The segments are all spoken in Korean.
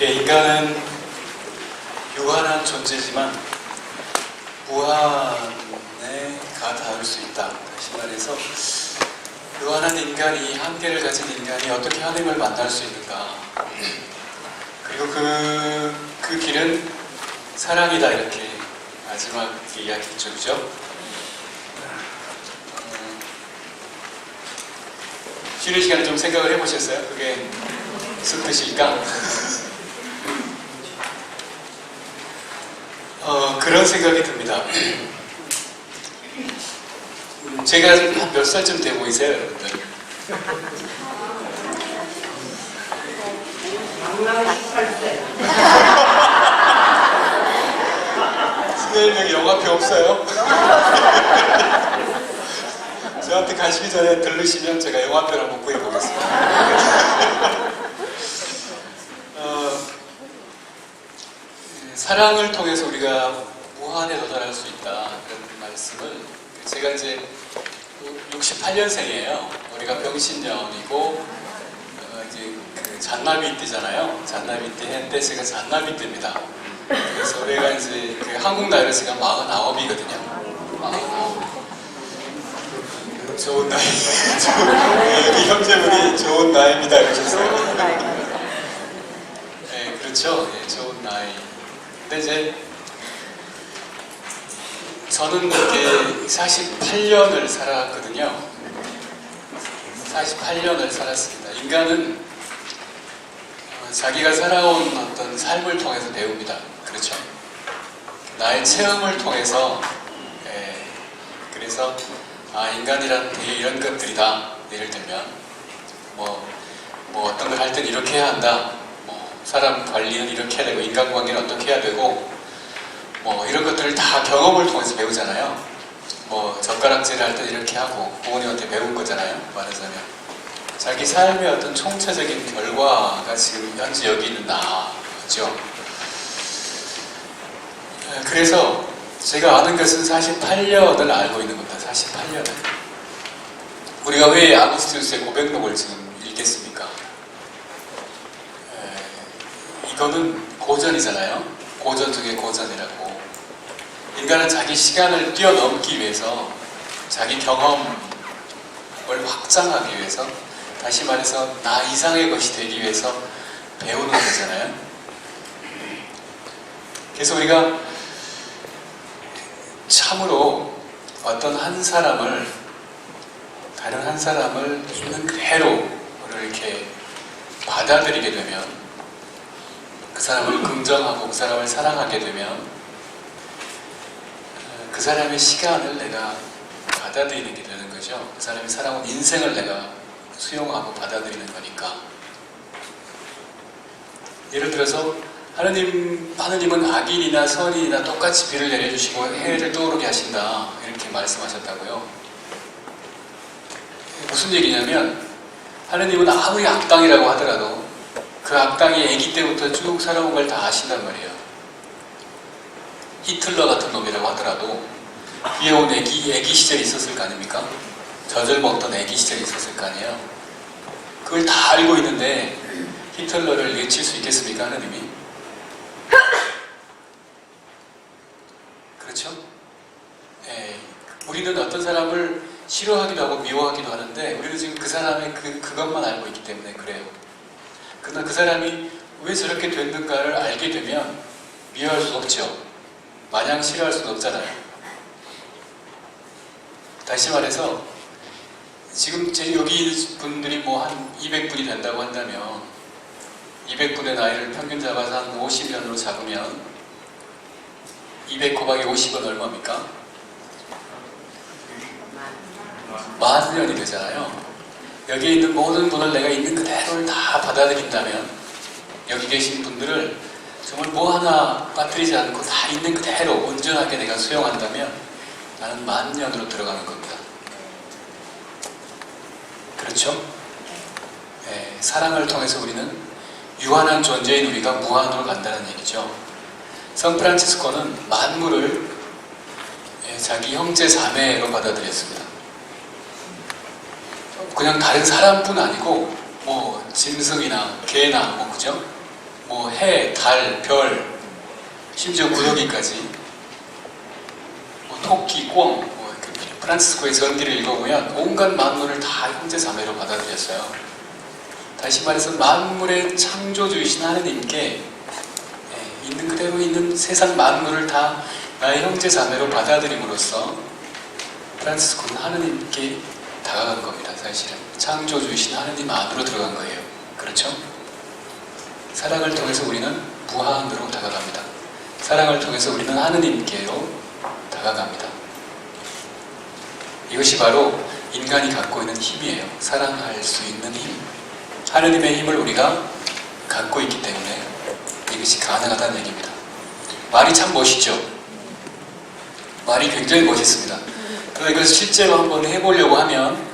인간은 유한한 존재지만 무한에 닿을 수 있다. 다시 말해서 유한한 인간이, 한계를 가진 인간이 어떻게 하나님을 만날 수 있는가. 그리고 그 길은 사랑이다, 이렇게 마지막 이야기죠, 그죠? 쉬는 시간에 좀 생각을 해보셨어요? 그게 무슨 뜻일까? 그런 생각이 듭니다. 제가 한 몇 살쯤 돼 보이세요, 여러분들? 선생님, 여기 영화표 없어요? 저한테 가시기 전에 들르시면 제가 영화표를 한번 구해보겠습니다. 사랑을 통해서 우리가 무한에 도달할 수 있다, 그런 말씀을, 제가 이제 68년생이에요. 우리가 병신년이고 이제 그 잔나비 때잖아요. 잔나비 때 했는데 제가 잔나비 때입니다. 그래서 올해가 이제 그 한국 나이로 제가 49이거든요. 49. 좋은 나이. 이 형제분이 좋은 나이입니다 그러셨어요. 네, 그렇죠. 네, 좋은 나이. 근데 이제 저는 이렇게 48년을 살았거든요. 48년을 살았습니다. 인간은 자기가 살아온 어떤 삶을 통해서 배웁니다. 그렇죠? 나의 체험을 통해서, 그래서 인간이란 되게 이런 것들이다. 예를 들면 뭐 어떤 걸 할 땐 이렇게 해야 한다. 사람 관리는 이렇게 해야 되고, 인간관계는 어떻게 해야 되고, 이런 것들을 다 경험을 통해서 배우잖아요. 젓가락질을 할 때 이렇게 하고 부모님한테 배운 거잖아요. 말하자면 자기 삶의 어떤 총체적인 결과가 지금 현재 여기 있는 나죠. 그래서 제가 아는 것은 48년을 알고 있는 겁니다. 48년을. 우리가 왜 아구스티누스의 고백록을 지금 읽겠습니까? 이거는 고전이잖아요. 고전 중에 고전이라고. 인간은 자기 시간을 뛰어넘기 위해서, 자기 경험을 확장하기 위해서, 다시 말해서 나 이상의 것이 되기 위해서 배우는 거잖아요. 그래서 우리가 참으로 어떤 한 사람을, 다른 한 사람을 있는 그대로 이렇게 받아들이게 되면, 그 사람을 긍정하고 그 사람을 사랑하게 되면 그 사람의 시간을 내가 받아들이게 되는 거죠. 그 사람이 살아온 인생을 내가 수용하고 받아들이는 거니까. 예를 들어서 하느님은 악인이나 선인이나 똑같이 비를 내려주시고 해를 떠오르게 하신다, 이렇게 말씀하셨다고요. 무슨 얘기냐면, 하느님은 아무리 악당이라고 하더라도 그 악당이 아기 때부터 쭉 살아온 걸 다 아신단 말이에요. 히틀러 같은 놈이라고 하더라도 귀여운 아기 시절이 있었을 거 아닙니까? 젖을 먹던 아기 시절이 있었을 거 아니에요. 그걸 다 알고 있는데 히틀러를 예칠 수 있겠습니까, 하느님이? 그렇죠? 우리는 어떤 사람을 싫어하기도 하고 미워하기도 하는데, 우리는 지금 그 사람의 그것만 알고 있기 때문에 그래요. 그러나 그 사람이 왜 저렇게 됐는가를 알게 되면 미워할 수 없죠. 마냥 싫어할 수는 없잖아요. 다시 말해서 지금 여기 있는 분들이 한 200분이 된다고 한다면, 200분의 나이를 평균 잡아서 한 50년으로 잡으면 200 곱하기 50은 얼마입니까? 10,000년이 되잖아요. 여기에 있는 모든 분을 내가 있는 그대로를 다 받아들인다면, 여기 계신 분들을 정말 뭐 하나 빠뜨리지 않고 다 있는 그대로 온전하게 내가 수용한다면 나는 10,000년으로 들어가는 겁니다. 그렇죠? 사랑을 통해서 우리는 유한한 존재인 우리가 무한으로 간다는 얘기죠. 성 프란치스코는 만물을 자기 형제 자매로 받아들였습니다. 그냥 다른 사람뿐 아니고 뭐 짐승이나 개나 뭐 그죠? 뭐 해, 달, 별, 심지어 구더기까지, 뭐 토끼, 꿩, 뭐 프란치스코의 전기를 읽어보면 온갖 만물을 다 형제 자매로 받아들였어요. 다시 말해서 만물의 창조주이신 하느님께 있는 그대로 있는 세상 만물을 다 나의 형제 자매로 받아들임으로써 프란치스코는 하느님께 다가간 겁니다. 사실은 창조주이신 하느님 안으로 들어간 거예요. 그렇죠? 사랑을 통해서 우리는 무한으로 다가갑니다. 사랑을 통해서 우리는 하느님께로 다가갑니다. 이것이 바로 인간이 갖고 있는 힘이에요. 사랑할 수 있는 힘. 하느님의 힘을 우리가 갖고 있기 때문에 이것이 가능하다는 얘기입니다. 말이 참 멋있죠? 말이 굉장히 멋있습니다. 그래서 이걸 실제로 한번 해보려고 하면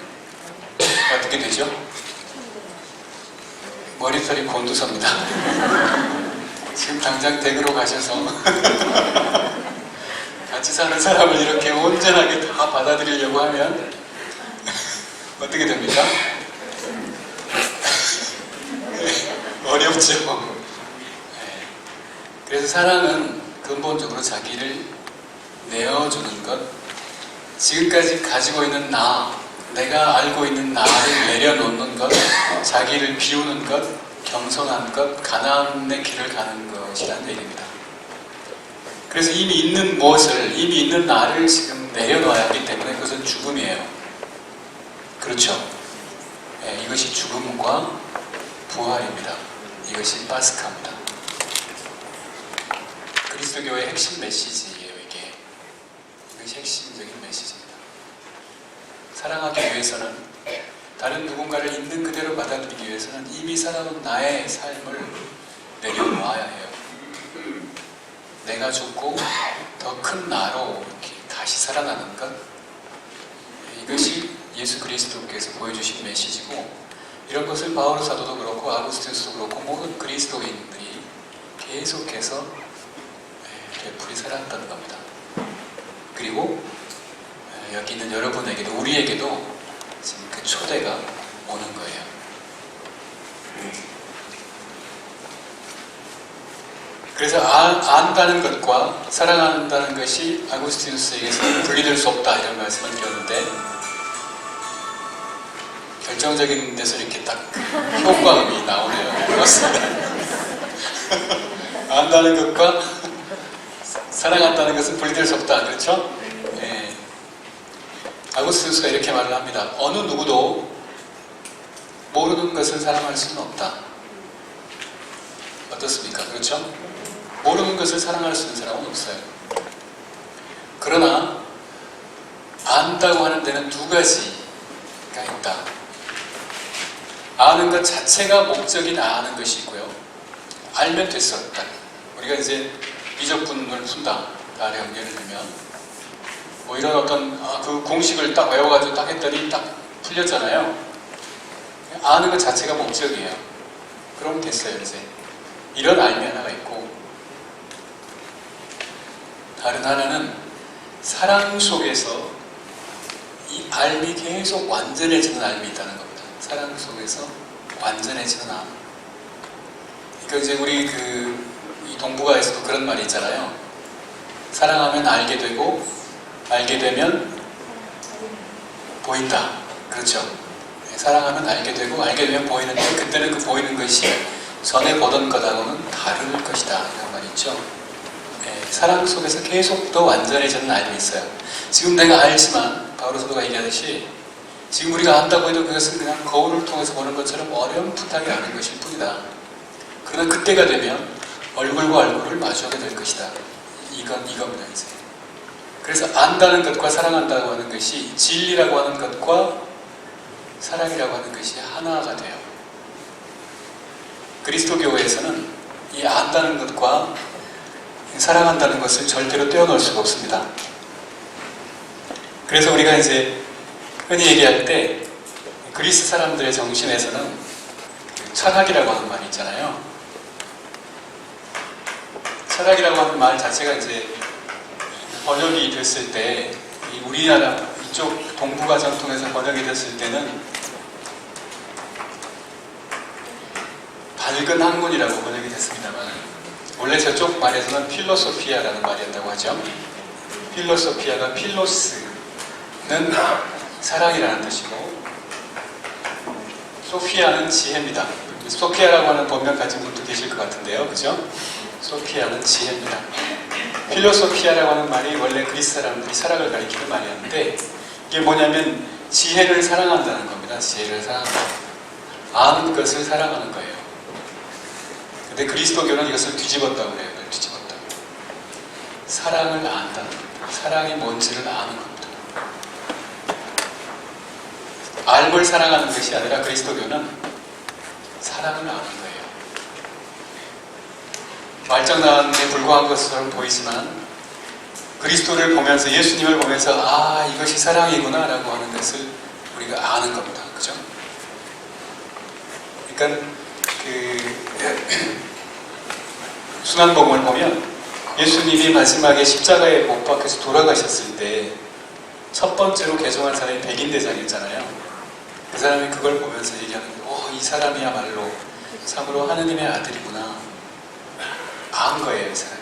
어떻게 되죠? 머리털이 곤두섭니다. 지금 당장 댁으로 가셔서 같이 사는 사람을 이렇게 온전하게 다 받아들이려고 하면 어떻게 됩니까? 어렵죠. 그래서 사랑은 근본적으로 자기를 내어주는 것, 지금까지 가지고 있는 내가 알고 있는 나를 내려놓는 것, 자기를 비우는 것, 겸손한 것, 가난의 길을 가는 것이라는 얘기입니다. 그래서 이미 있는 무엇을, 이미 있는 나를 지금 내려놓아야 하기 때문에 그것은 죽음이에요. 그렇죠? 이것이 죽음과 부활입니다. 이것이 파스카입니다. 그리스도교의 핵심 메시지예요, 이게. 이것이 핵심적인 메시지입니다. 사랑하기 위해서는, 다른 누군가를 있는 그대로 받아들이기 위해서는 이미 살아온 나의 삶을 내려놓아야 해요. 내가 죽고 더 큰 나로 이렇게 다시 살아나는 것, 이것이 예수 그리스도께서 보여주신 메시지고, 이런 것을 바울 사도도 그렇고 아구스티누스도 그렇고 모든 그리스도인들이 계속해서 되풀이 살았다는 겁니다. 그리고 여기 있는 여러분에게도, 우리에게도 지금 그 초대가 오는 거예요. 그래서 안다는 것과 사랑한다는 것이 아구스티누스에게서는 분리될 수 없다, 이런 말씀을 드렸는데, 결정적인 데서 이렇게 딱 효과음이 나오네요. 그렇습니다. 안다는 것과 사랑한다는 것은 분리될 수 없다. 그렇죠? 네. 아구스티누스가 이렇게 말을 합니다. 어느 누구도 모르는 것을 사랑할 수는 없다. 어떻습니까? 그렇죠? 모르는 것을 사랑할 수 있는 사람은 없어요. 그러나 안다고 하는 데는 두 가지가 있다. 아는 것 자체가 목적인 아는 것이 있고요. 알면 됐어. 우리가 이제 미적분을 푼다. 가령 예를 들면 뭐 이런 어떤 그 공식을 딱 외워가지고 딱 했더니 딱 풀렸잖아요. 아는 것 자체가 목적이에요. 그럼 됐어요. 이제 이런 알미 하나가 있고, 다른 하나는 사랑 속에서 이 알미 계속 완전해지는 알미 있다는 겁니다. 사랑 속에서 완전해지는 암. 그러니까 이제 우리 이 동북아에서도 그런 말이 있잖아요. 사랑하면 알게 되고, 알게 되면 보인다. 그렇죠? 사랑하면 알게 되고, 알게 되면 보이는데, 그때는 그 보이는 것이 전에 보던 것하고는 다를 것이다. 이런 말이 있죠. 사랑 속에서 계속 더 완전해지는 알이 있어요. 지금 내가 알지만, 바울 사도가 얘기하듯이, 지금 우리가 안다고 해도 그것은 그냥 거울을 통해서 보는 것처럼 어렴풋하게 아는 것일 뿐이다. 그러나 그때가 되면 얼굴과 얼굴을 마주하게 될 것이다. 이겁니다, 이제. 그래서 안다는 것과 사랑한다고 하는 것이, 진리라고 하는 것과 사랑이라고 하는 것이 하나가 돼요. 그리스도교회에서는 이 안다는 것과 사랑한다는 것을 절대로 떼어놓을 수가 없습니다. 그래서 우리가 이제 흔히 얘기할 때 그리스 사람들의 정신에서는 철학이라고 하는 말이 있잖아요. 철학이라고 하는 말 자체가 이제 번역이 됐을 때, 이 우리나라 이쪽 동북아 전통에서 번역이 됐을 때는 밝은 학문이라고 번역이 됐습니다만, 원래 저쪽 말에서는 필로소피아라는 말이었다고 하죠. 필로소피아가 필로스는 사랑이라는 뜻이고, 소피아는 지혜입니다. 소피아라고 하는 본명 가진 분도 계실 것 같은데요, 그죠? 소피아는 지혜입니다. 필로소피아라고 하는 말이 원래 그리스 사람들이 사랑을 가리키는 말이었는데, 이게 뭐냐면 지혜를 사랑한다는 겁니다. 지혜를 사랑한다. 아는 것을 사랑하는 거예요. 근데 그리스도교는 이것을 뒤집었다고 그래요. 뒤집었다. 사랑을 안다는 겁니다. 사랑이 뭔지를 아는 겁니다. 알물 사랑하는 것이 아니라 그리스도교는 사랑을 아는 거예요. 말장난에 불과한 것처럼 보이지만 그리스도를 보면서, 예수님을 보면서 아, 이것이 사랑이구나 라고 하는 것을 우리가 아는 겁니다. 그죠? 그러니까 순환복음을 보면 예수님이 마지막에 십자가에 못 박혀서 돌아가셨을 때 첫 번째로 개종한 사람이 백인대장이었잖아요. 그 사람이 그걸 보면서 얘기하는 거예요. 이 사람이야말로 참으로 하느님의 아들이구나. 안 거예요, 이 사람이.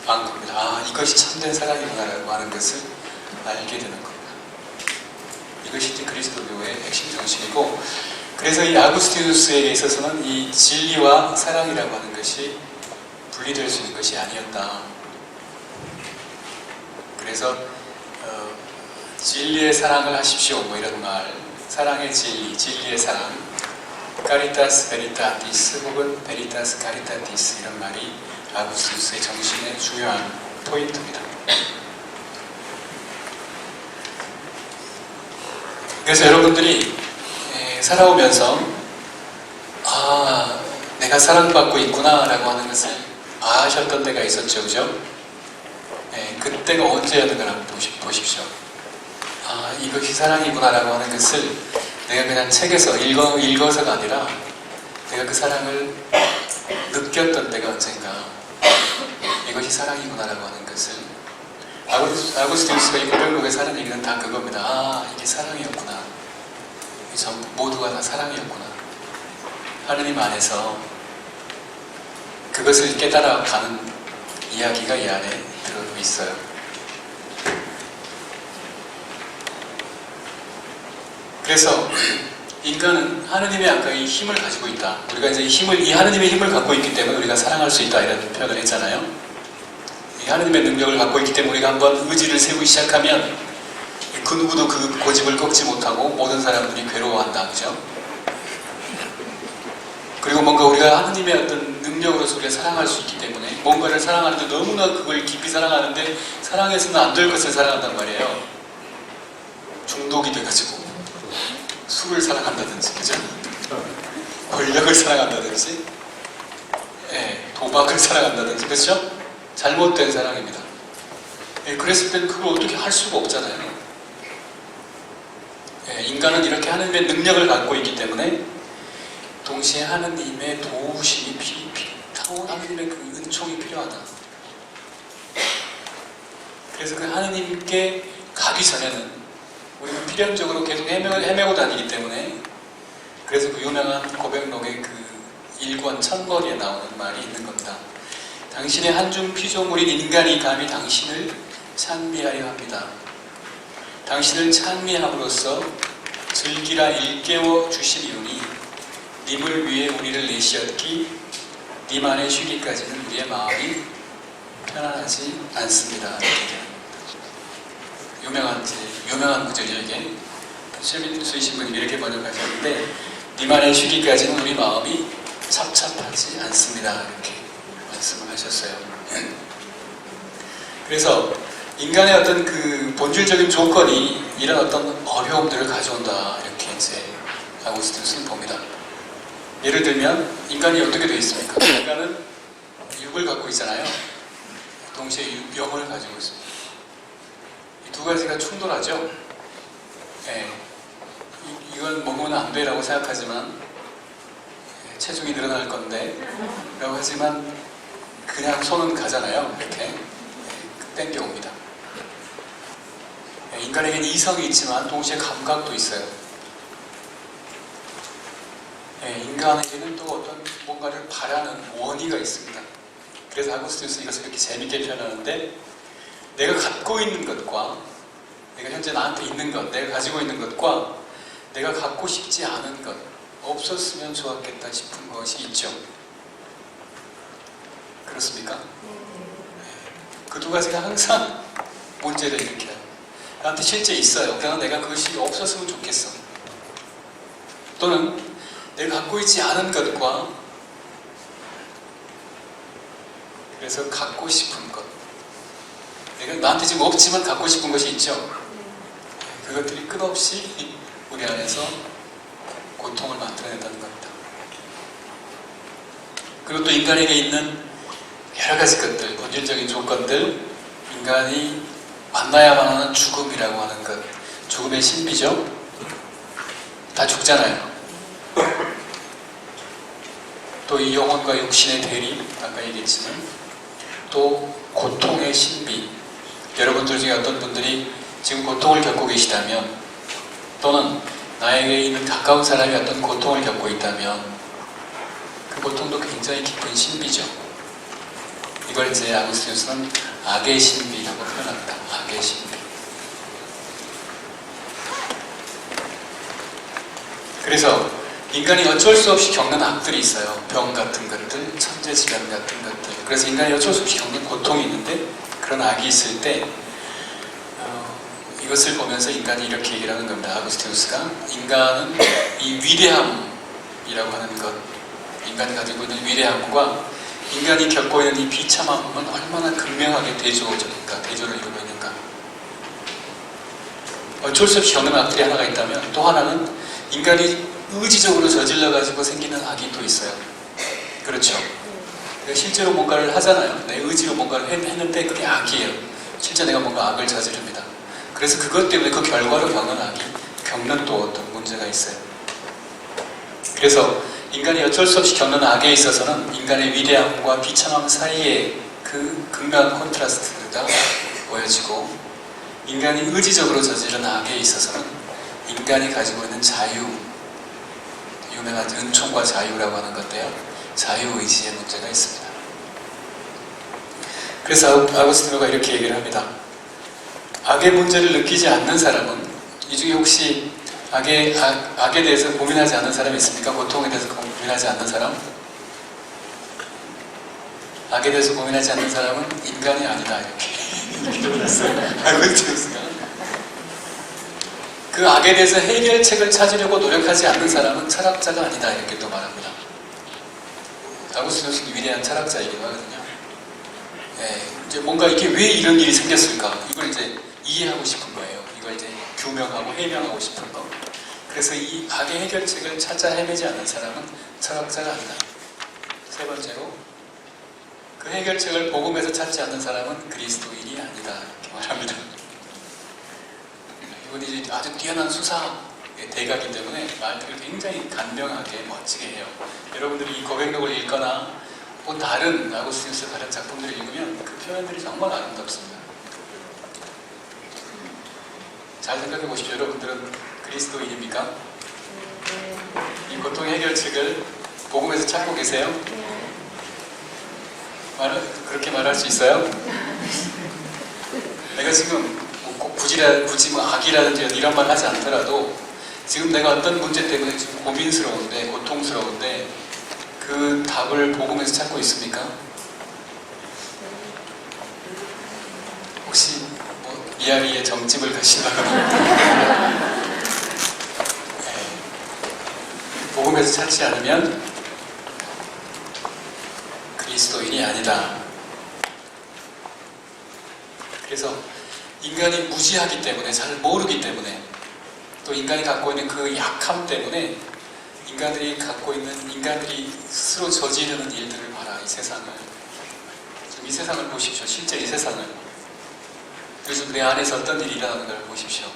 안 겁니다. 아, 이것이 참된 사랑이구나라고 하는 것을 알게 되는 겁니다. 이것이 이제 그리스도교의 핵심 정신이고, 그래서 이 아구스티누스에게 있어서는 이 진리와 사랑이라고 하는 것이 분리될 수 있는 것이 아니었다. 그래서 진리의 사랑을 하십시오, 뭐 이런 말, 사랑의 진리, 진리의 사랑, 카리타스 베리타티스 혹은 베리타스 카리타티스, 이런 말이 아구스티누스의 정신의 중요한 포인트입니다. 그래서 여러분들이 살아오면서 아, 내가 사랑받고 있구나 라고 하는 것을 아셨던 때가 있었죠, 그죠? 그때가 언제였는가 한번 보십시오. 아, 이것이 사랑이구나 라고 하는 것을 내가 그냥 책에서 읽어서가 아니라 내가 그 사랑을 느꼈던 때가 언젠가, 이것이 사랑이구나 라고 하는 것을. 아구스티누스가 이 고백록에 사는 얘기는 다 그겁니다. 아, 이게 사랑이었구나. 전부 모두가 다 사랑이었구나. 하느님 안에서 그것을 깨달아가는 이야기가 이 안에 들어있고 있어요. 그래서 인간은 하느님의 아까 이 힘을 가지고 있다. 우리가 이제 이 하느님의 힘을 갖고 있기 때문에 우리가 사랑할 수 있다, 이런 표현을 했잖아요. 이 하느님의 능력을 갖고 있기 때문에 우리가 한번 의지를 세우기 시작하면 그 누구도 그 고집을 꺾지 못하고 모든 사람들이 괴로워한다, 그죠? 그리고 뭔가 우리가 하느님의 어떤 능력으로서 우리가 사랑할 수 있기 때문에, 뭔가를 사랑하는데 너무나 그걸 깊이 사랑하는데 사랑해서는 안 될 것을 사랑한단 말이에요. 중독이 돼가지고 술을 사랑한다든지, 그죠? 권력을 사랑한다든지, 도박을 사랑한다든지, 그렇죠? 잘못된 사랑입니다. 그랬을 때는 그걸 어떻게 할 수가 없잖아요. 인간은 이렇게 하느님의 능력을 갖고 있기 때문에 동시에 하느님의 도우심이 하느님의 그 은총이 필요하다. 그래서 그 하느님께 가기 전에는 우리는 필연적으로 계속 헤매고 다니기 때문에, 그래서 그 유명한 고백록의 그 1권 첫머리에 나오는 말이 있는 겁니다. 당신의 한중 피조물인 인간이 감히 당신을 찬미하려 합니다. 당신을 찬미함으로써 즐기라 일깨워 주시리오니 님을 위해 우리를 내시었기 님 안에 쉬기까지는 우리의 마음이 편안하지 않습니다. 유명한 구절이죠, 이게. 최민수의 신부님이 이렇게 번역하셨는데, 님 안에 쉬기까지는 우리 마음이 찹찹하지 않습니다, 이렇게 말씀을 하셨어요. 그래서 인간의 어떤 그 본질적인 조건이 이런 어떤 어려움들을 가져온다, 이렇게 이제 아구스티누스는 봅니다. 예를 들면 인간이 어떻게 되어 있습니까? 인간은 육을 갖고 있잖아요. 동시에 영을 가지고 있습니다. 이 두 가지가 충돌하죠. 이건 먹으면 안 돼라고 생각하지만 체중이 늘어날 건데 라고 하지만 그냥 손은 가잖아요. 이렇게 땡겨옵니다. 인간에게는 이성이 있지만 동시에 감각도 있어요. 인간에게는 또 어떤 뭔가를 바라는 원의가 있습니다. 그래서 아구스티누스는 이것을 이렇게 재밌게 표현하는데, 내가 갖고 있는 것과 내가 현재 나한테 있는 것, 내가 가지고 있는 것과 내가 갖고 싶지 않은 것, 없었으면 좋았겠다 싶은 것이 있죠. 그렇습니까? 그 두 가지가 항상 문제를 일으켜요. 나한테 실제 있어요. 그러나 내가 그것이 없었으면 좋겠어. 또는 내가 갖고 있지 않은 것과 그래서 갖고 싶은 것, 내가 나한테 지금 없지만 갖고 싶은 것이 있죠. 그것들이 끝없이 우리 안에서 고통을 만들어낸다는 겁니다. 그리고 또 인간에게 있는 여러 가지 것들, 본질적인 조건들, 인간이 만나야만 하는 죽음이라고 하는 것, 죽음의 신비죠. 다 죽잖아요. 또 이 영혼과 육신의 대립, 아까 얘기했지만, 또 고통의 신비. 여러분들 중에 어떤 분들이 지금 고통을 겪고 계시다면, 또는 나에게 있는 가까운 사람이 어떤 고통을 겪고 있다면, 그 고통도 굉장히 깊은 신비죠. 이걸 이제 아구스티누스는 악의 신비라고 표현합니다. 악의 신비. 그래서 인간이 어쩔 수 없이 겪는 악들이 있어요. 병 같은 것들, 천재지변 같은 것들. 그래서 인간이 어쩔 수 없이 겪는 고통이 있는데, 그런 악이 있을 때 이것을 보면서 인간이 이렇게 얘기를 하는 겁니다. 아구스티누스가 인간은 이 위대함이라고 하는 것, 인간이 가지고 있는 위대함과 인간이 겪고 있는 이 비참함은 얼마나 극명하게 대조를 이루고 있는가. 어쩔 수 없이 겪는 악들이 하나가 있다면, 또 하나는 인간이 의지적으로 저질러가지고 생기는 악이 또 있어요. 그렇죠? 실제로 뭔가를 하잖아요. 내 의지로 뭔가를 했는데 그게 악이에요. 실제 내가 뭔가 악을 저지릅니다. 그래서 그것 때문에 그 결과로 겪는 또 어떤 문제가 있어요. 그래서 인간이 어쩔 수 없이 겪는 악에 있어서는 인간의 위대함과 비참함 사이에 그 극명한 콘트라스트가 보여지고, 인간이 의지적으로 저지른 악에 있어서는 인간이 가지고 있는 자유, 유명한 은총과 자유라고 하는 건데요, 자유의지의 문제가 있습니다. 그래서 아구스티노가 이렇게 얘기를 합니다. 악의 문제를 느끼지 않는 사람은, 이 중에 혹시 악에 대해서 고민하지 않는 사람이 있습니까? 고통에 대해서 고민하지 않는 사람? 악에 대해서 고민하지 않는 사람은 인간이 아니다, 이렇게 아구스티누스가. 그 악에 대해서 해결책을 찾으려고 노력하지 않는 사람은 철학자가 아니다, 이렇게 또 말합니다. 아구스티누스는 위대한 철학자이기도 하거든요. 이제 뭔가 이게 왜 이런 일이 생겼을까? 이걸 이제 이해하고 싶은 거예요. 이걸 이제 규명하고 해명하고 싶은 거. 그래서 이 악의 해결책을 찾아 헤매지 않는 사람은 철학자가 아니다. 세 번째로, 그 해결책을 복음에서 찾지 않는 사람은 그리스도인이 아니다, 이렇게 말합니다. 이분이 이제 아주 뛰어난 수사의 대가이기 때문에 말들을 굉장히 간명하게 멋지게 해요. 여러분들이 이 고백록을 읽거나 또 다른 아구스티누스의 다른 작품들을 읽으면 그 표현들이 정말 아름답습니다. 잘 생각해 보십시오. 여러분들은 그리스도인입니까? 이 고통의 해결책을 복음에서 찾고 계세요? 그렇게 말할 수 있어요? 내가 지금 꼭 굳이 뭐 악이라든지 이런 말 하지 않더라도, 지금 내가 어떤 문제 때문에 지금 고민스러운데, 고통스러운데, 그 답을 복음에서 찾고 있습니까? 혹시 뭐 미아리의 정집을 가신다거나 복음에서 찾지 않으면 그리스도인이 아니다. 그래서 인간이 무지하기 때문에, 잘 모르기 때문에, 또 인간이 갖고 있는 그 약함 때문에 인간들이 스스로 저지르는 일들을 봐라, 이 세상을. 지금 이 세상을 보십시오. 실제 이 세상을. 요즘 내 안에서 어떤 일이 일어나는 걸 보십시오.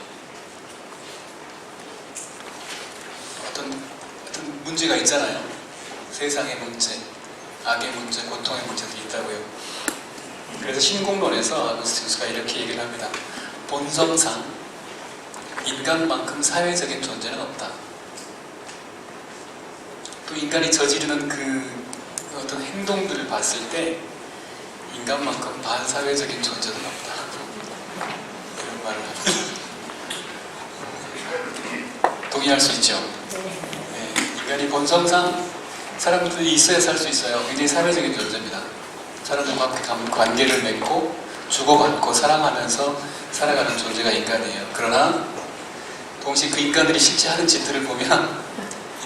어떤 문제가 있잖아요. 세상의 문제, 악의 문제, 고통의 문제들이 있다고요. 그래서 신공론에서 아구스티누스가 이렇게 얘기를 합니다. 본성상 인간만큼 사회적인 존재는 없다. 또 인간이 저지르는 그 어떤 행동들을 봤을 때 인간만큼 반사회적인 존재는 없다. 이런 말을 합니다. 동의할 수 있죠? 네, 인간이 본성상 사람들이 있어야 살 수 있어요. 굉장히 사회적인 존재입니다. 사람들과 관계를 맺고 주고받고 사랑하면서 살아가는 존재가 인간이에요. 그러나 동시에 그 인간들이 실제 하는 짓들을 보면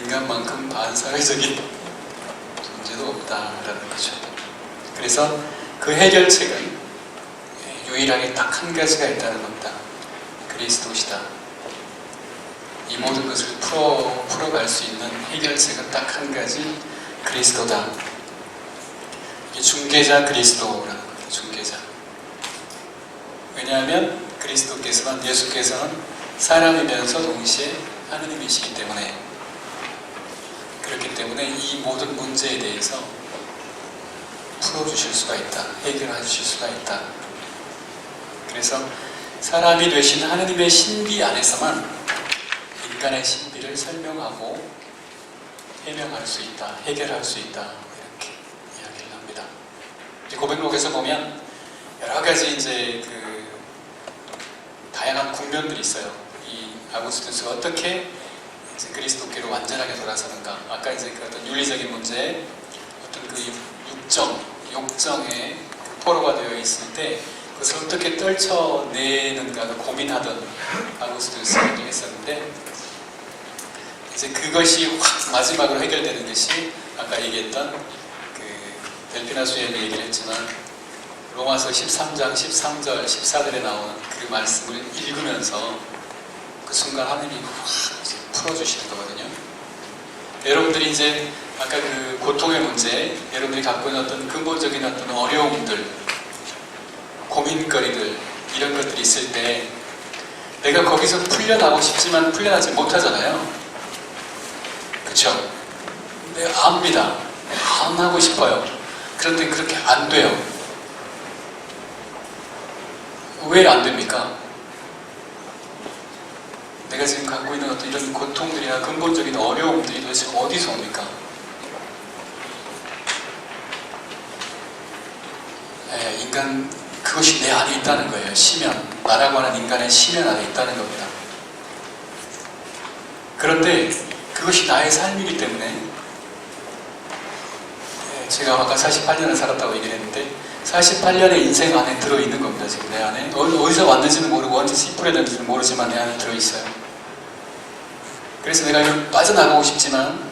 인간만큼 반사회적인 존재도 없다라는 거죠. 그래서 그 해결책은 유일하게 딱 한 가지가 있다는 겁니다. 그리스도시다. 이 모든 것을 풀어갈 수 있는 해결책은 딱 한 가지, 그리스도다. 이게 중개자 그리스도라는 겁니다. 중개자. 왜냐하면 예수께서는 사람이면서 동시에 하느님이시기 때문에, 그렇기 때문에 이 모든 문제에 대해서 풀어주실 수가 있다. 해결해 주실 수가 있다. 그래서 사람이 되신 하느님의 신비 안에서만 인간의 신비를 설명하고 해명할 수 있다. 해결할 수 있다. 이렇게 이야기를 합니다. 고백록에서 보면 여러 가지 이제 다양한 국면들이 있어요. 이 아구스티누스가 어떻게 이제 그리스도께로 완전하게 돌아서는가. 아까 이제 그 어떤 윤리적인 문제에 어떤 그 욕정에 포로가 되어 있을 때 그것을 어떻게 떨쳐내는가를 고민하던 아구스티누스가 했었는데, 이제 그것이 확 마지막으로 해결되는 것이 아까 얘기했던 그 델피나 수행이 얘기를 했지만 로마서 13장 13절 14절에 나오는 그 말씀을 읽으면서 그 순간 하나님이 확 풀어주시는 거거든요. 여러분들이 이제 아까 그 고통의 문제, 여러분들이 갖고 있는 어떤 근본적인 어떤 어려움들, 고민거리들, 이런 것들이 있을 때 내가 거기서 풀려나고 싶지만 풀려나지 못하잖아요. 그쵸? 내가 압니다. 안 하고 싶어요. 그런데 그렇게 안 돼요. 왜 안 됩니까? 내가 지금 갖고 있는 어떤 이런 고통들이나 근본적인 어려움들이 도대체 어디서 옵니까? 인간, 그것이 내 안에 있다는 거예요. 시면. 나라고 하는 인간의 시면 안에 있다는 겁니다. 그런데 그것이 나의 삶이기 때문에, 제가 아까 48년을 살았다고 얘기를 했는데 48년의 인생 안에 들어있는 겁니다. 지금 내 안에. 어디서 왔는지는 모르고 언제 씨뿌려졌는지는 모르지만 내 안에 들어있어요. 그래서 내가 이걸 빠져나가고 싶지만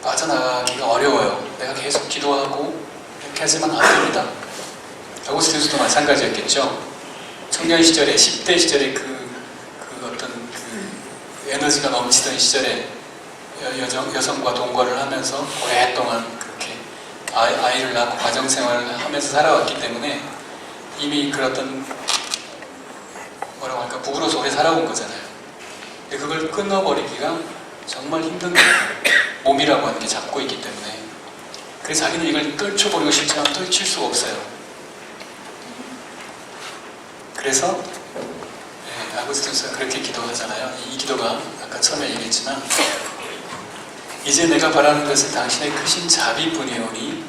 빠져나가기가 어려워요. 내가 계속 기도하고 이렇게 하지만 안 됩니다. 아구스티누스도 마찬가지였겠죠. 청년 시절에, 10대 시절에 그 어떤 에너지가 넘치던 시절에 여성과 동거를 하면서 오랫동안 그렇게 아이를 낳고 가정생활을 하면서 살아왔기 때문에 이미 그런 어떤 뭐라고 할까, 부부로서 오래 살아온 거잖아요. 근데 그걸 끊어버리기가 정말 힘든 거예요. 몸이라고 하는 게 잡고 있기 때문에. 그래서 자기는 이걸 떨쳐버리고 싶지만 떨칠 수가 없어요. 그래서 아구스티누스가 그렇게 기도하잖아요. 이 기도가 아까 처음에 얘기했지만, 이제 내가 바라는 것은 당신의 크신 자비뿐이오니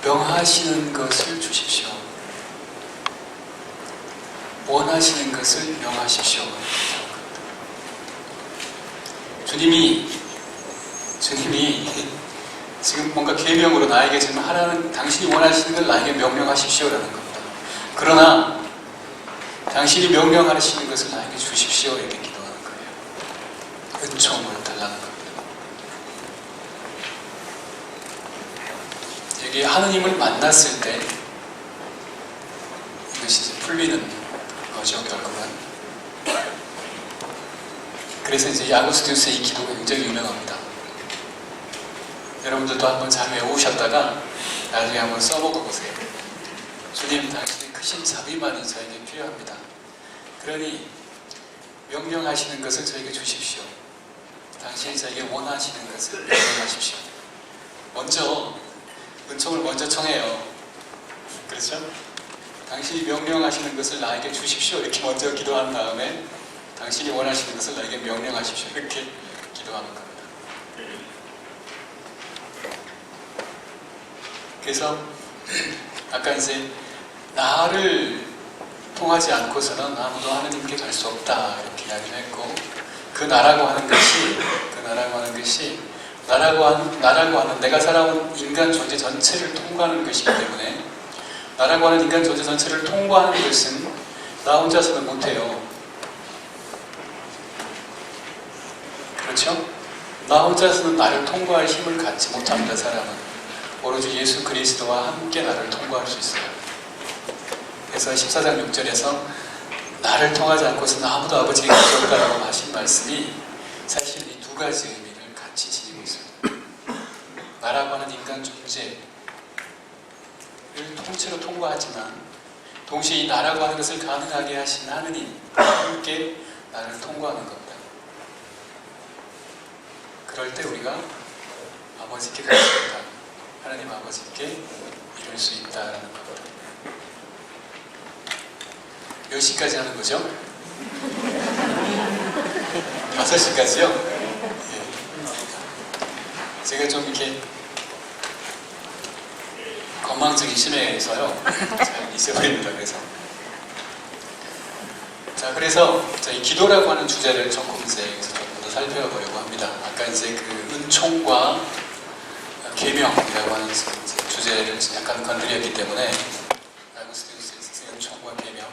명하시는 것을 주십시오. 원하시는 것을 명하십시오. 주님이 지금 뭔가 계명으로 나에게 지금 하라는, 당신이 원하시는 걸 나에게 명령하십시오라는 겁니다. 그러나 당신이 명령하시는 것을 나에게 주십시오, 이렇게 기도하는 거예요. 은총을 달라는 겁니다. 여기 하느님을 만났을 때 이것이 이제 풀리는 거죠, 결국은. 그래서 이제 아구스티누스의 이 기도가 굉장히 유명합니다. 여러분들도 한번 잘 외우셨다가 나중에 한번 써보고 보세요. 주님, 당신의 크신 자비만이 저에게 필요합니다. 그러니 명령하시는 것을 저에게 주십시오. 당신이 저에게 원하시는 것을 명령하십시오. 먼저 은총을 먼저 청해요. 그렇죠? 당신이 명령하시는 것을 나에게 주십시오. 이렇게 먼저 기도한 다음에 당신이 원하시는 것을 나에게 명령하십시오. 이렇게 기도하는 겁니다. 그래서 아까 이제 나를 통하지 않고서는 아무도 하느님께 갈 수 없다 이렇게 이야기를 했고, 그 나라고 하는 것이 나라고 하는 내가 살아온 인간 존재 전체를 통과하는 것이기 때문에, 나라고 하는 인간 존재 전체를 통과하는 것은 나 혼자서는 못해요. 그렇죠? 나 혼자서는 나를 통과할 힘을 갖지 못합니다. 사람은 오로지 예수 그리스도와 함께 나를 통과할 수 있어요. 그래서 14장 6절에서 나를 통하지 않고서는 아무도 아버지에게 갈 수 없다라고 하신 말씀이 사실 이 두 가지 의미를 같이 지니고 있습니다. 나라고 하는 인간 존재를 통째로 통과하지만 동시에 이 나라고 하는 것을 가능하게 하신 하느님과 함께 나를 통과하는 겁니다. 그럴 때 우리가 아버지께 갈 수 있다, 하나님 아버지께 이룰 수 있다라는 겁니다. 몇 시까지 하는 거죠? 5시까지요? 제가 좀 이렇게 건망증이 심해서요, 잘 잊어버립니다. 그래서 이 기도라고 하는 주제를 조금 이제 조금 더 살펴보려고 합니다. 아까 이제 그 은총과 계명이라고 하는 주제를 약간 건드렸기 때문에, 은총과 계명.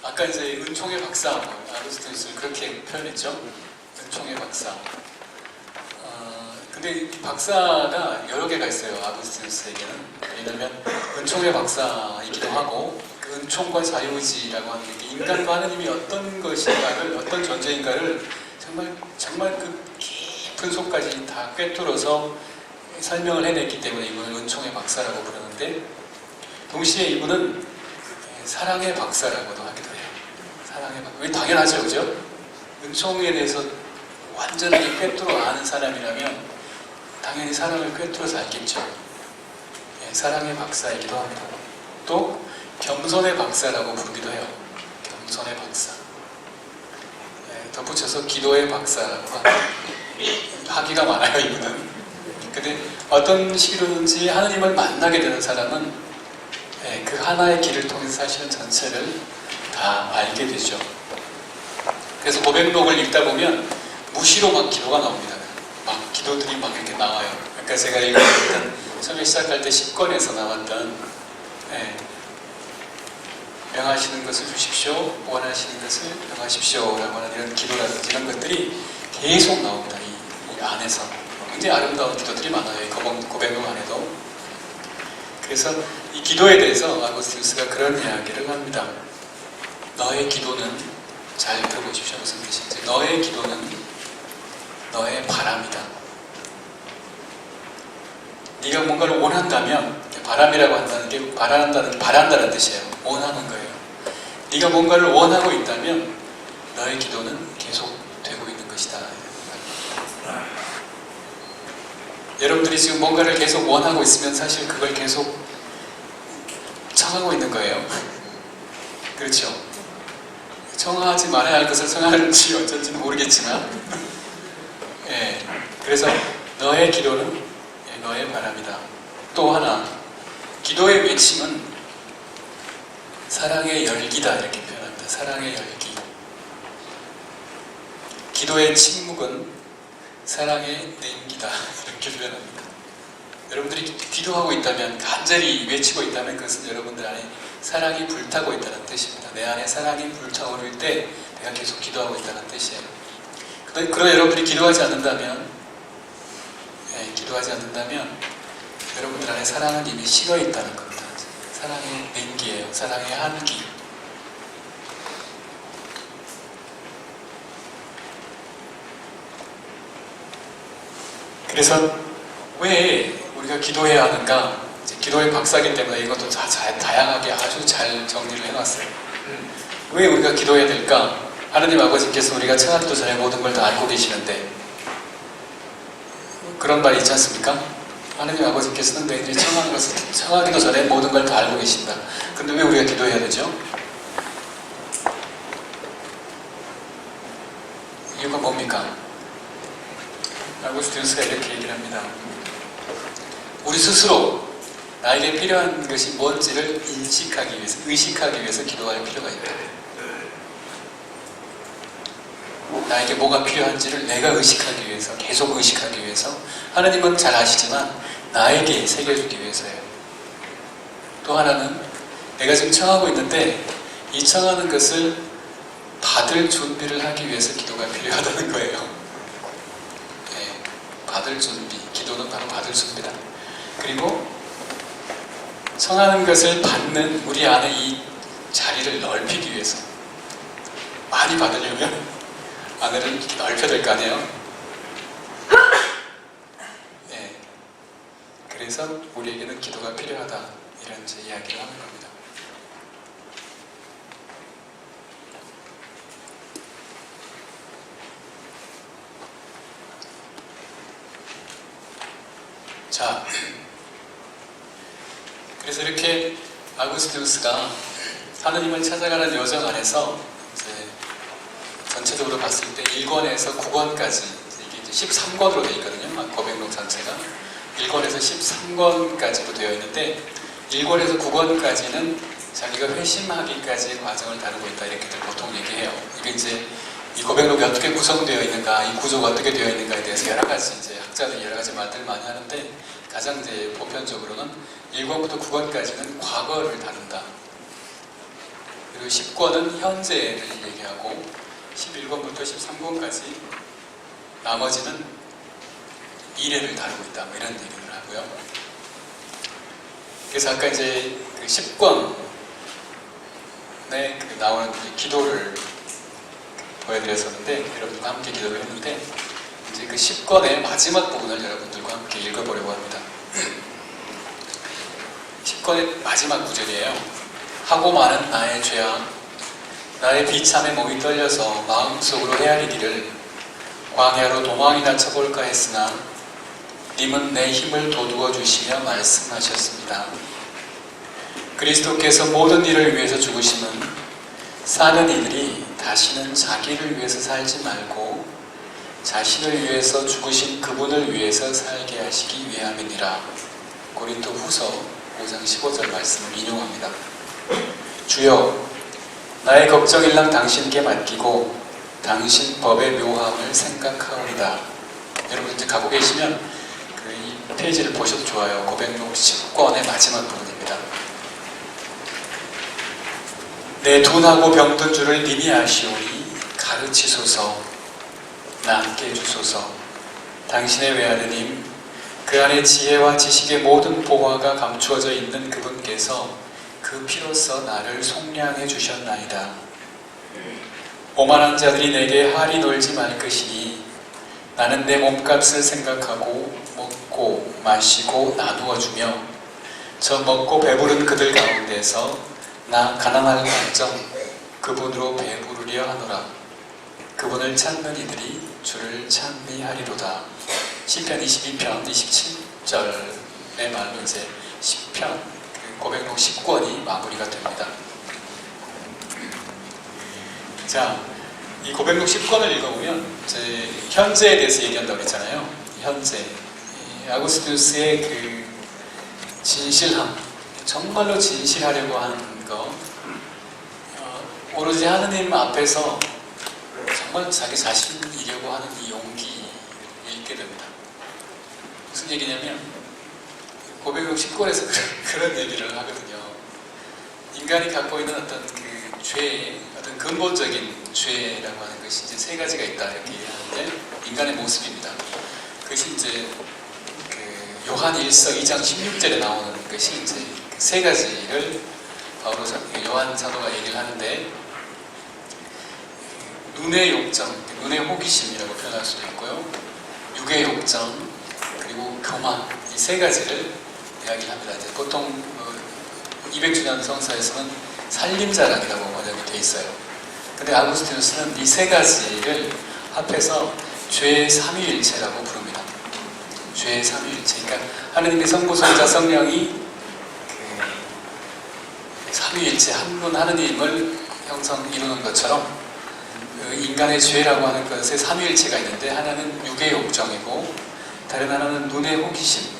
아까 이제 은총의 박사, 아리스토텔레스를 그렇게 표현했죠. 은총의 박사. 근데 이 박사가 여러 개가 있어요. 아리스토텔레스에게는. 왜냐하면 은총의 박사이기도 하고, 그 은총과 자유의지라고 하는 게 인간과 하느님이 어떤 것인가를, 어떤 존재인가를 정말 그 깊은 속까지 다 꿰뚫어서 설명을 해냈기 때문에 이분을 은총의 박사라고 부르는데, 동시에 이분은 사랑의 박사라고도 하기도 해요. 사랑의 박사. 왜 당연하죠, 그죠? 은총에 대해서 완전하게 꿰뚫어 아는 사람이라면 당연히 사랑을 꿰뚫어서 알겠죠. 사랑의 박사이기도 합니다. 또 겸손의 박사라고 부르기도 해요. 겸손의 박사. 덧붙여서 기도의 박사라고 합니다. 학위가 많아요, 이분은. 근데 어떤 식으로든지 하나님을 만나게 되는 사람은 그 하나의 길을 통해서 사실은 전체를 다 알게 되죠. 그래서 고백록을 읽다 보면 무시로 막 기도가 나옵니다. 막 기도들이 막 이렇게 나와요. 아까 제가 읽었던 처음에 시작할 때 10권에서 나왔던 명하시는 것을 주십시오, 원하시는 것을 명하십시오 라고 하는 이런 기도라든지 이런 것들이 계속 나옵니다. 이 안에서 굉장히 아름다운 기도들이 많아요. 이 고백록 안에도. 그래서 이 기도에 대해서 아고스티누스가 그런 이야기를 합니다. 너의 기도는, 잘 들어보십시오. 무슨 뜻인지. 너의 기도는 너의 바람이다. 네가 뭔가를 원한다면, 바람이라고 한다는 게 바란다는 뜻이에요. 원하는 거예요. 네가 뭔가를 원하고 있다면 너의 기도는 계속 되고 있는 것이다. 여러분들이 지금 뭔가를 계속 원하고 있으면 사실 그걸 계속 청하고 있는 거예요. 그렇죠? 청하지 말아야 할 것을 청하는지 어쩐지는 모르겠지만, 그래서 너의 기도는 너의 바람이다. 또 하나, 기도의 외침은 사랑의 열기다 이렇게 표현합니다. 사랑의 열기. 기도의 침묵은 사랑의 냉기다 이렇게 표현합니다. 여러분들이 기도하고 있다면, 간절히 외치고 있다면 그것은 여러분들 안에 사랑이 불타고 있다는 뜻입니다. 내 안에 사랑이 불타오를 때 내가 계속 기도하고 있다는 뜻이에요. 그러나 여러분들이 기도하지 않는다면 여러분들 안에 사랑은 이미 식어 있다는 겁니다. 사랑의 냉기예요. 사랑의 한기. 그래서 왜 우리가 기도해야 하는가? 기도의 박사이기 때문에 이것도 다양하게 아주 잘 정리를 해놨어요. 왜 우리가 기도해야 될까? 하느님 아버지께서 우리가 청하기도 전에 모든 걸 다 알고 계시는데, 그런 말이 있지 않습니까? 하느님 아버지께서는 너희들이 청하는 것을 청하기도 전에 모든 걸 다 알고 계신다. 근데 왜 우리가 기도해야 되죠? 뭡니까? 아구스티누스가 이렇게 얘기를 합니다. 우리 스스로 나에게 필요한 것이 뭔지를 인식하기 위해서, 의식하기 위해서 기도할 필요가 있다. 나에게 뭐가 필요한지를 내가 의식하기 위해서, 계속 의식하기 위해서, 하나님은 잘 아시지만 나에게 새겨주기 위해서예요. 또 하나는 내가 지금 청하고 있는데 이 청하는 것을 받을 준비를 하기 위해서 기도가 필요하다는 거예요. 네, 받을 준비. 기도는 바로 받을 준비다. 그리고 청하는 것을 받는 우리 안에 이 자리를 넓히기 위해서, 많이 받으려면 안을 이렇게 넓혀야 될 거 아니에요? 네, 그래서 우리에게는 기도가 필요하다, 이런 제 이야기를 하는 겁니다. 자, 그래서 이렇게 아구스티누스가 하느님을 찾아가는 여정 안에서 이제 전체적으로 봤을 때 1권에서 9권까지, 이게 이제 13권으로 되어 있거든요. 고백록 전체가 1권에서 13권까지로 되어 있는데 1권에서 9권까지는 자기가 회심하기까지의 과정을 다루고 있다, 이렇게들 보통 얘기해요. 이게 이제 이 고백록이 어떻게 구성되어 있는가, 이 구조가 어떻게 되어 있는가에 대해서 여러 가지 이제 학자들이 여러 가지 말들을 많이 하는데, 가장 이제 보편적으로는 1권부터 9권까지는 과거를 다룬다. 그리고 10권은 현재를 얘기하고 11권부터 13권까지 나머지는 미래를 다루고 있다, 뭐 이런 얘기를 하고요. 그래서 아까 이제 그 10권에 나오는 기도를 보여드렸었는데, 여러분들과 함께 기도를 했는데, 이제 그 10권의 마지막 부분을 여러분들과 함께 읽어보려고 합니다. 10권의 마지막 구절이에요. 하고 많은 나의 죄악, 나의 비참에 몸이 떨려서 마음속으로 헤아리기를 광야로 도망이나 쳐볼까 했으나 님은 내 힘을 돋우어 주시며 말씀하셨습니다. 그리스도께서 모든 일을 위해서 죽으심은 사는 이들이 다시는 자기를 위해서 살지 말고 자신을 위해서 죽으신 그분을 위해서 살게 하시기 위함이니라. 고린도 후서 5장 15절 말씀을 인용합니다. 주여, 나의 걱정일랑 당신께 맡기고 당신 법의 묘함을 생각하오리다. 여러분 이제 가고 계시면 이 페이지를 보셔도 좋아요. 고백록 10권의 마지막 부분입니다. 내 둔하고 병든 줄을 님이 아시오니 가르치소서, 낫게 해주소서. 당신의 외아드님, 그 안에 지혜와 지식의 모든 보화가 감추어져 있는 그분께서 그 피로써 나를 속량해 주셨나이다. 오만한 자들이 내게 할이 놀지 말 것이니 나는 내 몸값을 생각하고 먹고 마시고 나누어 주며 저 먹고 배부른 그들 가운데서 나 가난할 만정 그분으로 배부르려 하노라. 그분을 찾는 이들이 주를 찬미하리로다. 시편 22편 27절의 말로 이제 시편 고백록 10권이 마무리가 됩니다. 자, 이 고백록 10권을 읽어보면 이제 현재에 대해서 얘기한다고 했잖아요. 현재, 아구스티누스의 그 진실함, 정말로 진실하려고 하는 거, 오로지 하느님 앞에서 정말 자기 자신이려고 하는 이 용기를 읽게 됩니다. 무슨 얘기냐면 고백록 10권에서 그런 얘기를 하거든요. 인간이 갖고 있는 어떤 그 죄, 어떤 근본적인 죄라고 하는 것이 이제 세 가지가 있다, 이렇게 얘기하는데, 인간의 모습입니다. 그것이 이제 그 요한 1서 2장 16절에 나오는 것이 이제 세 가지를 바울로 요한 사도가 얘기를 하는데, 눈의 욕정, 눈의 호기심이라고 표현할 수도 있고요, 육의 욕정, 그리고 교만, 이 세 가지를 이야기합니다. 이제 보통 200주년 성사에서는 살림자랑이라고 번역이 되어 있어요. 근데 아구스티누스는 이 세 가지를 합해서 죄의 삼위일체라고 부릅니다. 죄의 삼위일체. 그러니까 하느님의 성부, 성자, 성령이 그 삼위일체 한 분 하느님을 형성 이루는 것처럼 그 인간의 죄라고 하는 것에 삼위일체가 있는데 하나는 육의 욕정이고 다른 하나는 눈의 호기심,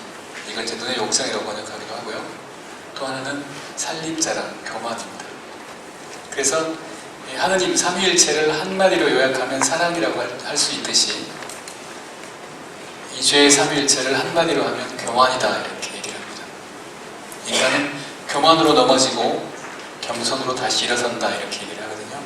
이걸 이제 눈의 욕정이라고 번역하기도 하고요. 또 하나는 살림자랑 교만입니다. 그래서 하느님 삼위일체를 한마디로 요약하면 사랑이라고 할 수 있듯이 이 죄의 삼위일체를 한마디로 하면 교만이다 이렇게 얘기를 합니다. 인간은 교만으로 넘어지고 겸손으로 다시 일어선다 이렇게 얘기를 하거든요.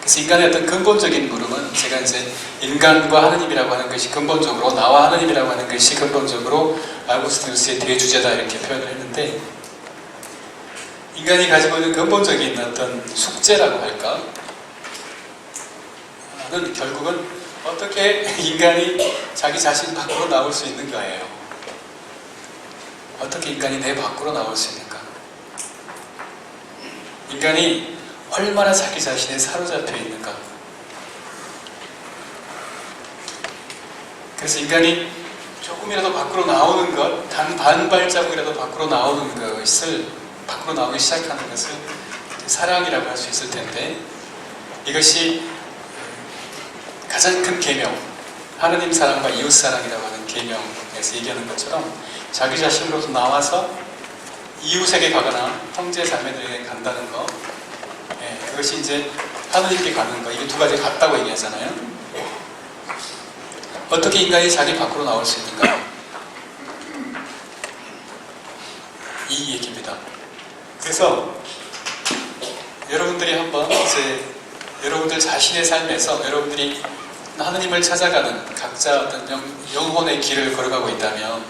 그래서 인간의 어떤 근본적인 물음은 제가 이제 인간과 하느님이라고 하는 것이 근본적으로 나와 하느님이라고 하는 것이 근본적으로 아우구스티누스의 대주제다 이렇게 표현을 했는데 인간이 가지고 있는 근본적인 어떤 숙제라고 할까? 는 결국은 어떻게 인간이 자기 자신 밖으로 나올 수 있는가예요. 어떻게 인간이 내 밖으로 나올 수 있는가? 인간이 얼마나 자기 자신에 사로잡혀 있는가? 그래서 인간이 조금이라도 밖으로 나오는 것, 단 반발자국이라도 밖으로 나오는 것을 밖으로 나오기 시작하는 것을 사랑이라고 할 수 있을 텐데 이것이 가장 큰 계명, 하느님 사랑과 이웃 사랑이라고 하는 계명에서 얘기하는 것처럼 자기 자신으로서 나와서 이웃에게 가거나 형제 자매들에게 간다는 거, 그것이 이제 하느님께 가는 거, 이게 두 가지 같다고 얘기하잖아요. 어떻게 인간이 자기 밖으로 나올 수 있는가? 이 얘기입니다. 그래서 여러분들이 한번 이제 여러분들 자신의 삶에서 여러분들이 하느님을 찾아가는 각자 어떤 영혼의 길을 걸어가고 있다면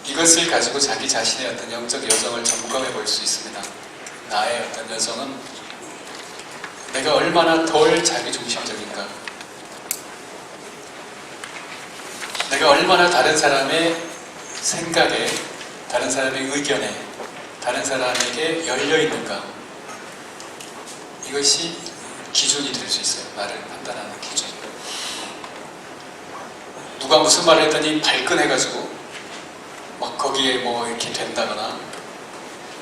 이것을 가지고 자기 자신의 어떤 영적 여정을 점검해 볼 수 있습니다. 나의 어떤 여정은 내가 얼마나 덜 자기중심적인가, 내가 얼마나 다른 사람의 생각에, 다른 사람의 의견에, 다른 사람에게 열려 있는가, 이것이 기준이 될 수 있어요. 나를 판단하는 기준. 누가 무슨 말을 했더니 발끈해가지고 막 거기에 뭐 이렇게 된다거나,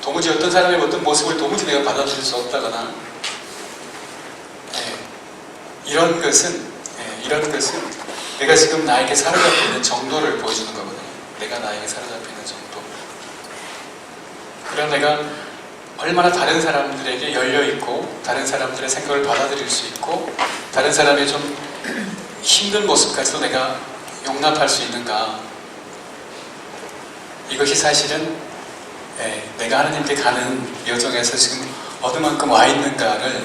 도무지 어떤 사람의 어떤 모습을 도무지 내가 받아들일 수 없다거나, 이런 것은 내가 지금 나에게 사로잡혀 있는 정도를 보여주는 거거든요. 내가 나에게 사로잡혀 있는 정도. 그럼 내가 얼마나 다른 사람들에게 열려있고 다른 사람들의 생각을 받아들일 수 있고 다른 사람의 좀 힘든 모습까지도 내가 용납할 수 있는가. 이것이 사실은 내가 하느님께 가는 여정에서 지금 어느 만큼 와 있는가를,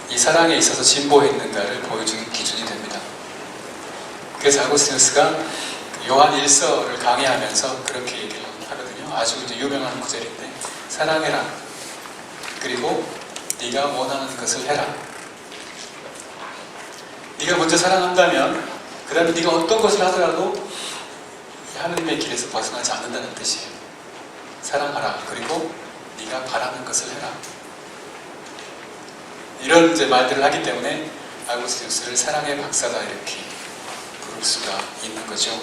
이 사랑에 있어서 진보했는가를 보여주는 기준이 됩니다. 그래서 아구스티누스가 요한 1서를 강의하면서 그렇게 얘기를 하거든요. 아주 이제 유명한 구절인데, 사랑해라. 그리고 네가 원하는 것을 해라. 네가 먼저 사랑한다면 그 다음에 네가 어떤 것을 하더라도 하느님의 길에서 벗어나지 않는다는 뜻이에요. 사랑하라. 그리고 네가 바라는 것을 해라. 이런 이제 말들을 하기 때문에 아구스티누스를 사랑의 박사다 이렇게 부를 수가 있는 거죠.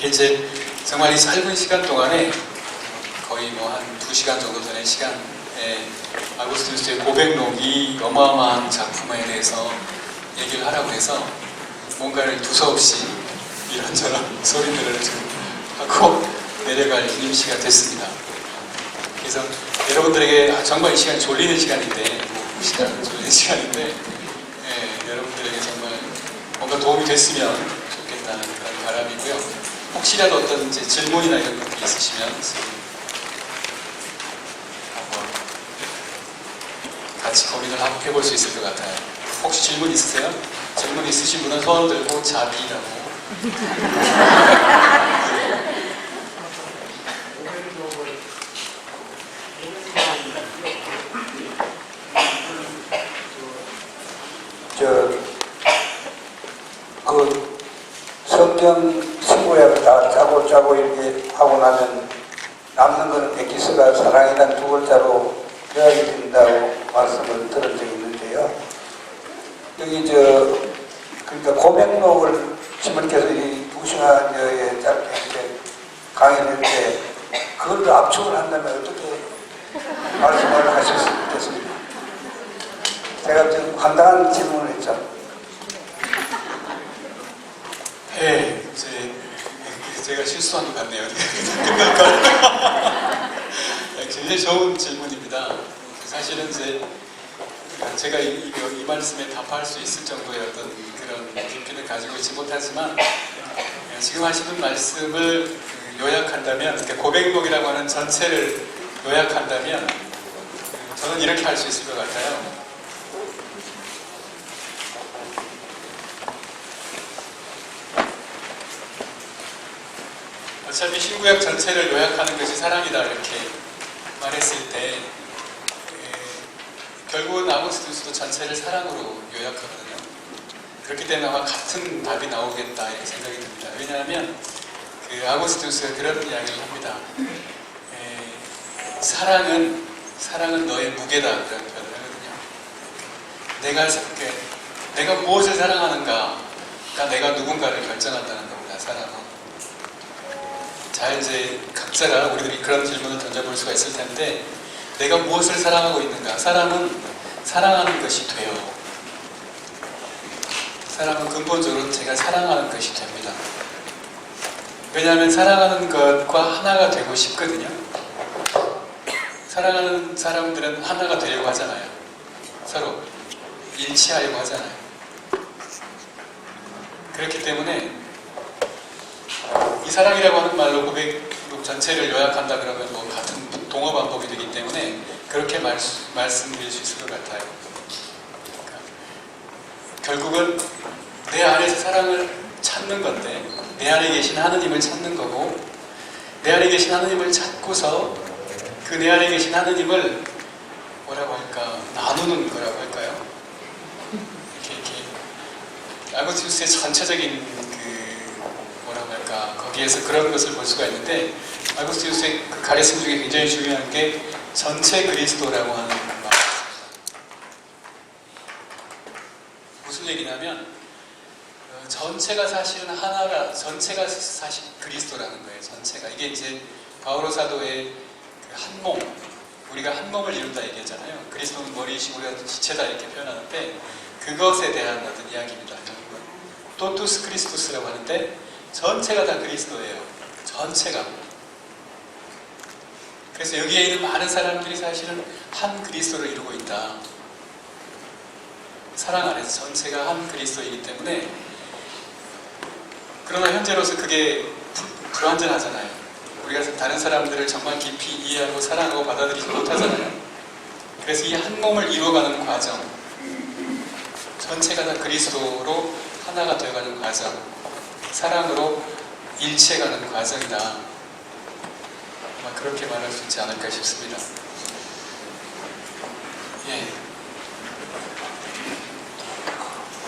이제 정말 이 짧은 시간 동안에 거의 뭐 한 2시간 정도 되는 시간에 아구스티누스의 고백록, 이 어마어마한 작품에 대해서 얘기를 하라고 해서 뭔가를 두서없이 이런저런 소리들을 좀 하고 내려갈 임시가 됐습니다. 그래서 여러분들에게 정말 이 시간이 졸리는 시간인데, 졸리는 시간인데, 여러분들에게 정말 뭔가 도움이 됐으면 좋겠다는 그런 바람이고요. 혹시라도 어떤 이제 질문이나 이런 것들이 있으시면 한번 같이 고민을 해볼 수 있을 것 같아요. 혹시 질문 있으세요? 질문 있으신 분은 손을 들고 자비라고. 그 성경 신구약을 다 짜고 이렇게 하고 나면 남는 거는 엑기스가 사랑이란 두 글자로 요약이 된다고 말씀을 들은 적이 있는데요. 여기 그러니까 고백록을 신부님께서 이 2시간여에 짧게 이렇게 강의를 했는데 그걸 압축을 한다면 어떻게 말씀을 하실 제가 좀 황당한 질문을 했죠. 네, 이제 제가 실수한 것 같네요. 끝날까? 굉장히 좋은 질문입니다. 사실은 이제 제가 이 말씀에 답할 수 있을 정도의 어떤 그런 깊이는 가지고 있지 못하지만 지금 하시는 말씀을 요약한다면, 그러니까 고백록이라고 하는 전체를 요약한다면 저는 이렇게 할 수 있을 것 같아요. 어차피 신구약 전체를 요약하는 것이 사랑이다 이렇게 말했을 때 결국은 아고스티누스도 전체를 사랑으로 요약하거든요. 그렇기 때문에 아마 같은 답이 나오겠다 이렇게 생각이 듭니다. 왜냐하면 그 아고스티누스가 그런 이야기를 합니다. 사랑은 너의 무게다 그런 표현을 하거든요. 내가 무엇을 사랑하는가가 내가 누군가를 결정한다는 겁니다. 사랑은. 자, 이제 각자가 우리들이 그런 질문을 던져볼 수가 있을 텐데, 내가 무엇을 사랑하고 있는가? 사람은 사랑하는 것이 돼요. 사람은 근본적으로 제가 사랑하는 것이 됩니다. 왜냐하면 사랑하는 것과 하나가 되고 싶거든요. 사랑하는 사람들은 하나가 되려고 하잖아요. 서로 일치하려고 하잖아요. 그렇기 때문에 이 사랑이라고 하는 말로 고백록 전체를 요약한다 그러면 뭐 같은 동어 반복이 되기 때문에 그렇게 말씀드릴 수 있을 것 같아요. 그러니까 결국은 내 안에서 사랑을 찾는 건데, 내 안에 계신 하느님을 찾는 거고, 내 안에 계신 하느님을 찾고서 그 내 안에 계신 하느님을 뭐라고 할까, 나누는 거라고 할까요? 이렇게 아고스티누스의 전체적인 거기에서 그런 것을 볼 수가 있는데, 아고스티누스의 그 가르침 중에 굉장히 중요한 게 전체 그리스도라고 하는 말. 무슨 얘기냐면 전체가 사실은 하나가, 전체가 사실 그리스도라는 거예요. 전체가. 이게 이제 바오로 사도의 그 한 몸, 우리가 한 몸을 이룬다 얘기했잖아요. 그리스도는 머리이시고 우리가 지체다 이렇게 표현하는데, 그것에 대한 어떤 이야기입니다. 토투스 크리스투스라고 하는데 전체가 다 그리스도예요. 전체가. 그래서 여기에 있는 많은 사람들이 사실은 한 그리스도를 이루고 있다. 사랑 안에서 전체가 한 그리스도이기 때문에, 그러나 현재로서 그게 불완전하잖아요. 우리가 다른 사람들을 정말 깊이 이해하고 사랑하고 받아들이지 못하잖아요. 그래서 이 한 몸을 이루어가는 과정, 전체가 다 그리스도로 하나가 되어가는 과정, 사랑으로 일치해가는 과정이다. 아마 그렇게 말할 수 있지 않을까 싶습니다. 예.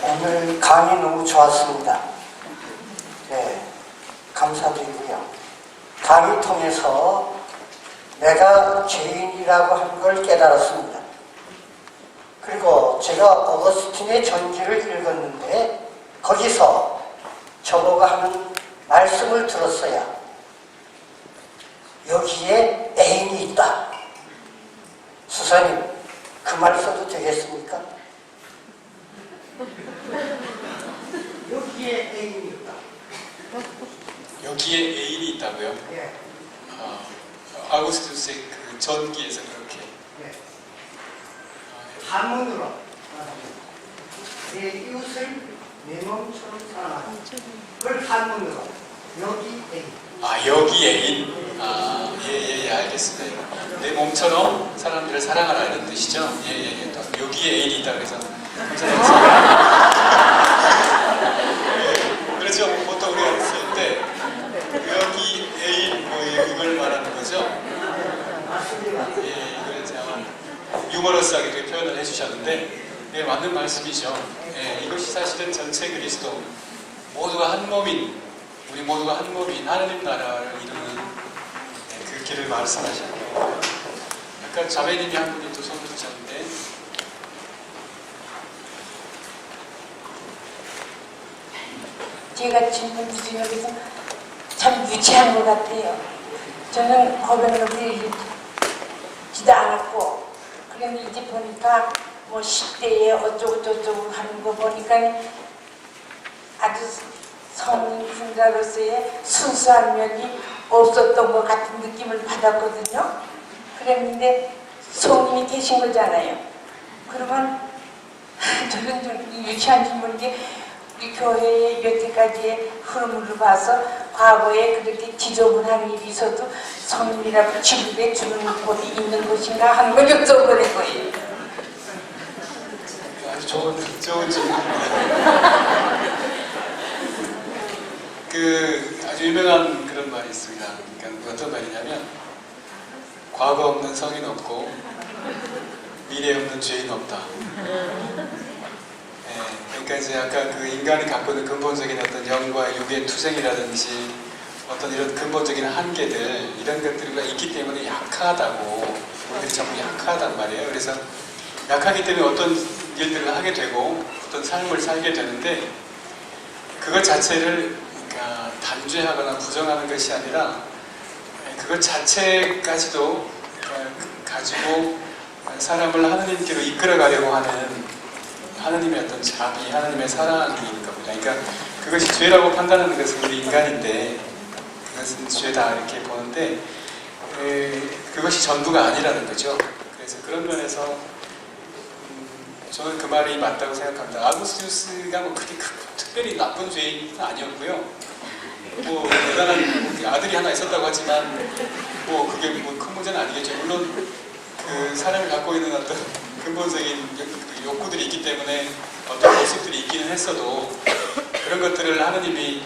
오늘 강의 너무 좋았습니다. 네, 감사드리고요. 강의 통해서 내가 죄인이라고 하는 걸 깨달았습니다. 그리고 제가 어거스틴의 전지를 읽었는데 거기서 저보고 하는 말씀을 들었어야 여기에 애인이 있다. 수사님, 그 말 써도 되겠습니까? 여기에 애인이 있다. 여기에 애인이 있다고요? 예. 아고스티누스의 그 전기에서 그렇게. 예. 한문으로 내 이웃을 내 몸처럼 사랑하라. 그걸 한문으로 여기 애인. 여기 애인. 예, 알겠습니다. 내 몸처럼 사람들을 사랑하라 이런 뜻이죠? 예. 여기에 애인이 있다 그래서 감사합니다. 그렇죠. 보통 우리가 쓸 때 여기 애인 뭐 이걸 말하는 거죠? 맞습니다. 예, 이걸 제가 유머러스하게 그렇게 표현을 해주셨는데, 네, 맞는 말씀이죠. 예, 이것이 사실은 전체 그리스도, 모두가 한 몸인, 우리 모두가 한 몸인 하느님 나라를 이루는 그 길을 말씀하시는 거예요. 아까 자매님이 한 분이 또 손을 드셨는데, 제가 질문 드린 여기서 참 유치한 것 같아요. 저는 고백록을 읽지도 않았고, 그런데 이제 보니까 뭐 10대에 어쩌고 저쩌고 하는 거 보니까 아주 성인 군자로서의 순수한 면이 없었던 것 같은 느낌을 받았거든요. 그랬는데 성인이 되신 거잖아요. 그러면 저는 좀 유치한 질문인데 우리 교회의 여태까지의 흐름을 봐서 과거에 그렇게 지저분한 일이 있어도 성인이라고 지급해 주는 곳이 있는 것인가 하는 걸 여쭤보는 거예요. 아주 좋은 질문입니다. 아주 유명한 그런 말이 있습니다. 그러니까 어떤 말이냐면 과거 없는 성인 없고 미래 없는 죄인 없다. 그러니까 이제 아까 그 인간이 갖고 있는 근본적인 어떤 영과 육의 투쟁이라든지 어떤 이런 근본적인 한계들 이런 것들이 있기 때문에 약하다고 우리들이 전부 약하단 말이에요. 그래서 약하기 때문에 어떤 일들을 하게 되고 어떤 삶을 살게 되는데 그것 자체를 그러니까 단죄하거나 부정하는 것이 아니라 그것 자체까지도 가지고 사람을 하느님께로 이끌어가려고 하는 하느님의 어떤 자비, 하느님의 사랑인 겁니다. 그러니까 그것이 죄라고 판단하는 것은 우리 인간인데 그것은 죄다 이렇게 보는데 그것이 전부가 아니라는 거죠. 그래서 그런 면에서 저는 그 말이 맞다고 생각합니다. 아구스티누스가 뭐 그렇게 특별히 나쁜 죄인은 아니었고요. 뭐 대단한 아들이 하나 있었다고 하지만 뭐 그게 뭐 큰 문제는 아니겠죠. 물론 그 사람이 갖고 있는 어떤 근본적인 욕구들이 있기 때문에 어떤 모습들이 있기는 했어도 그런 것들을 하느님이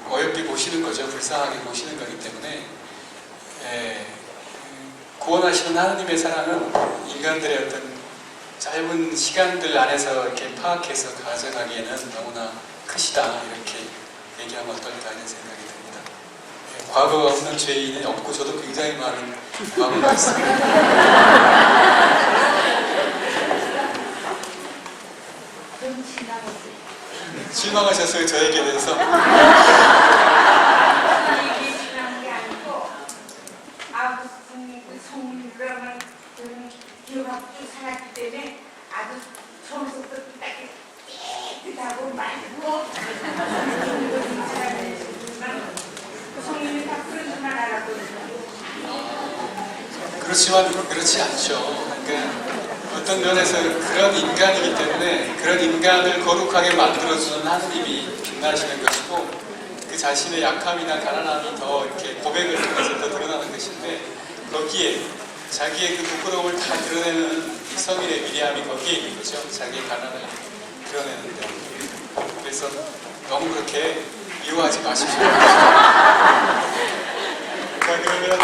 어렵게 보시는 거죠. 불쌍하게 보시는 거기 때문에 구원하시는 하느님의 사랑은 인간들의 어떤 짧은 시간들 안에서 이렇게 파악해서 가져가기에는 너무나 크시다 이렇게 얘기하면 어떨까 하는 생각이 듭니다. 과거가 없는 죄인이 없고 저도 굉장히 많은 과거가 있습니다. 실망하셨어요 저에게 대해서? 이게 지난 게 아니고 아버지 성민이라는 그런 기억하고 살았기 때문에 아주 처음부터 딱 깨끗하고 맑고 그 성민이 다 그런 줄만 알았거든요. 그렇지만 그렇지 않죠. 그러니까 어떤 면에서 그런 인간이기 때문에 그런 인간을 거룩하게 만들어주는 하느님이 빛나시는 것이고 그 자신의 약함이나 가난함이 더 이렇게 고백을 통해서 더 드러나는 것인데 거기에 자기의 그 부끄러움을 다 드러내는 이 성인의 미리함이 거기에 있는 거죠. 자기의 가난을 드러내는데 그래서 너무 그렇게 미워하지 마십시오. 자 그러면